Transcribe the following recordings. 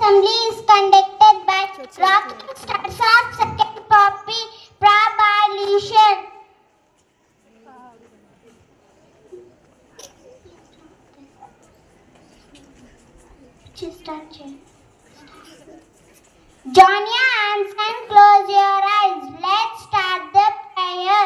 Assembly is conducted by Rocket Stars of Second Poppy Prabalishan. Join your hands and close your eyes. Let's start the prayer.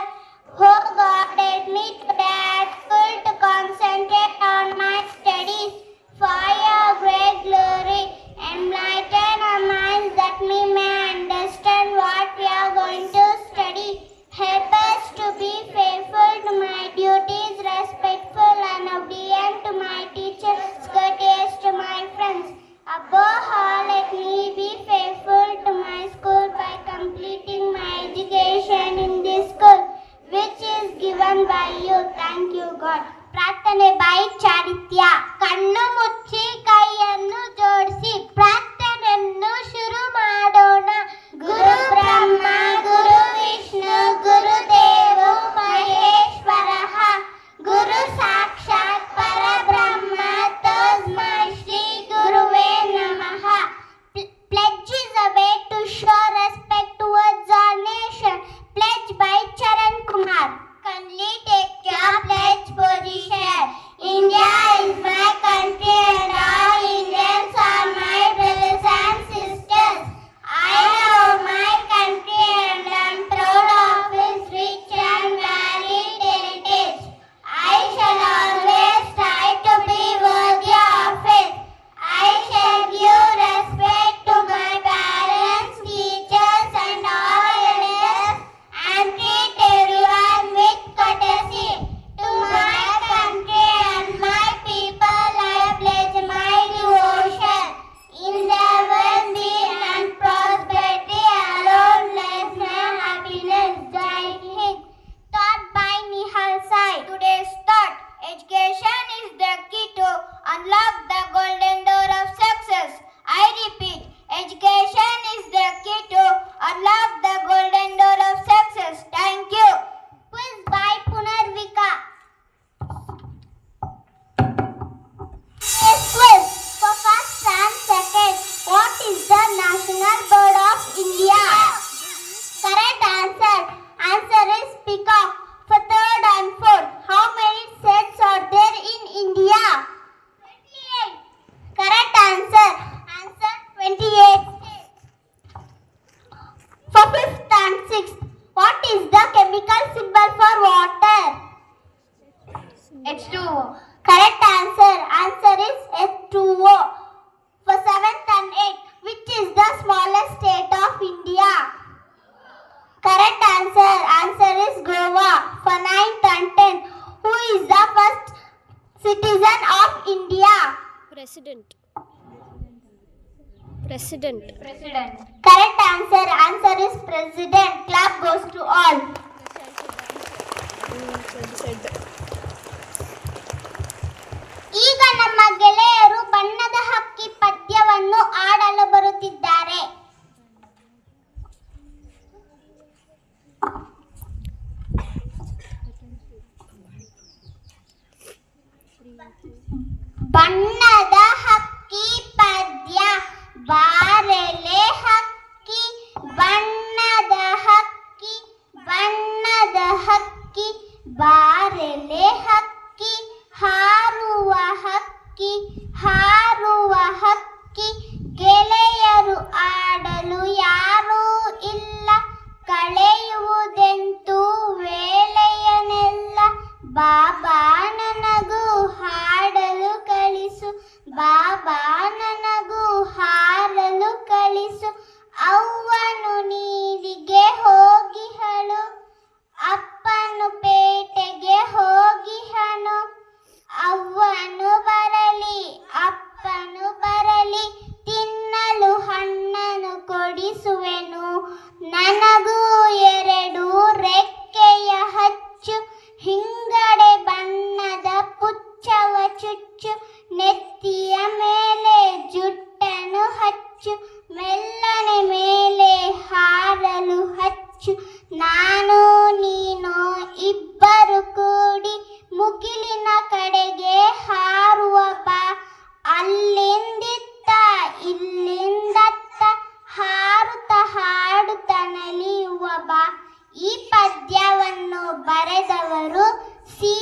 Oh God, help me today at school to concentrate on my studies for your great glory. Enlighten our minds that we may understand what we are going to study. Help us to be faithful to my duties, respectful and obedient to my teachers, courteous to my friends. Above all, let me be faithful to my school by completing my education in this school, which is given by you. Thank you, God. ಪ್ರಾರ್ಥನೆ by Charitya. ಕಣ್ಣು ಮುಚ್ಚಿ ಕೈಯನ್ನು ಜೋಡಿಸಿ ಪ್ರಾರ್ಥನೆಯನ್ನು ಶುರು ಮಾಡೋಣ. ಗುರು ಬ್ರಹ್ಮ ಗುರು ವಿಷ್ಣು ಗುರುದೇವೋ ಮಹೇಶ್ವರಃ ಗುರು ಸಾಕ್ಷಾತ್ ಪರಬ್ರಹ್ಮ ತಸ್ಮೈ ಶ್ರೀ ಗುರುವೇ ನಮಃ. Pledge is a way to show respect towards our nation. Pledge by Charan Kumar. Kindly take your pledge position. India is my country and all Indians are my brothers and sisters. I love my country and am proud of its rich and varied heritage. I shall always try to be worthy of it. I shall give respect to my parents, teachers and all elders and treat everyone with courtesy. To my country and my people I pledge my devotion. In their well-being and prosperity alone lies my happiness. Jai Hind. Thought by Nihal Sai. Today's thought: education is the key to unlock the golden door of success. I repeat, education is the key to unlock the golden door of success. Thank you. Quiz by Punarvika. Today's quiz for first and second. What is the national bird of India? Correct answer. Answer is peacock. For third and fourth, how many states are there in India? 28. Correct answer. Answer 28 states. For fifth and sixth, what is the chemical symbol for water? H2O. Correct answer. Answer is H2O. For seventh and eighth, which is the smallest state of India? Correct answer. Answer is Goa. For 9th and 10th, who is the first citizen of India? President. Correct answer. Answer is President. Clap goes to all. ಈಗ ನಮ್ಮ ಗೆಳೆಯರು ಬಣ್ಣದ ಹಕ್ಕಿ ಪದ್ಯವನ್ನು ಆಡಲು ಬರುತ್ತಿದ್ದಾರೆ. ಬಣ್ಣದ ಹಕ್ಕಿ ಪದ್ಯ. ಬಾರೆಲೆ ಹಕ್ಕಿ ಬಣ್ಣದ ಹಕ್ಕಿ, ಬಣ್ಣದ ಹಕ್ಕಿ ಬಾರೆಲೆ ಹಕ್ಕಿ, ಹಾರುವ ಹಕ್ಕಿ ಹಾರುವ ಹಕ್ಕಿ, ಗೆಳೆಯರು ಆಡಲು ಯಾರೂ ಇಲ್ಲ, ಕಳೆಯುವುದೆಂತೂ ವೇಳೆಯನೆಲ್ಲ. ಬಾಬಾ ನನಗೂ ಹಾಡಲು ಕಲಿಸು, ಬಾಬಾ ನನಗೂ ಹಾಡಲು ಕಲಿಸು. ಅವ್ವನು ನೀರಿಗೆ ಹೋಗಿಹಳು, ಅಪ್ಪನು ಪೇಟೆಗೆ ಹೋಗಿಹನು. ಅವ್ವನು ಬರಲಿ ಅಪ್ಪನು ಬರಲಿ, ತಿನ್ನಲು ಹಣ್ಣನ್ನು ಕೊಡಿಸುವೆನು. ನನಗೂ ಎರಡು ರೆಕ್ಕೆಯ ಹಚ್ಚು, ಹಿಂಗಡೆ ಬಣ್ಣದ ಪುಚ್ಚವ ಚುಚ್ಚು. ನೆತ್ತಿಯ ಮೇಲೆ ಜುಟ್ಟನ್ನು ಹಚ್ಚು, ಮೆಲ್ಲನೆ ಮೇಲೆ ಹಾರಲು ಹಚ್ಚು. ನಾನು ನೀನು ಇಬ್ಬರು ಕೂಡಿ ಮುಗಿಲಿನ ಕಡೆಗೆ ಹಾರುವ ಬಾ. ಅಲ್ಲಿಂದಿತ್ತ ಇಲ್ಲಿಂದ ಬರೆದವರು ಸಿ.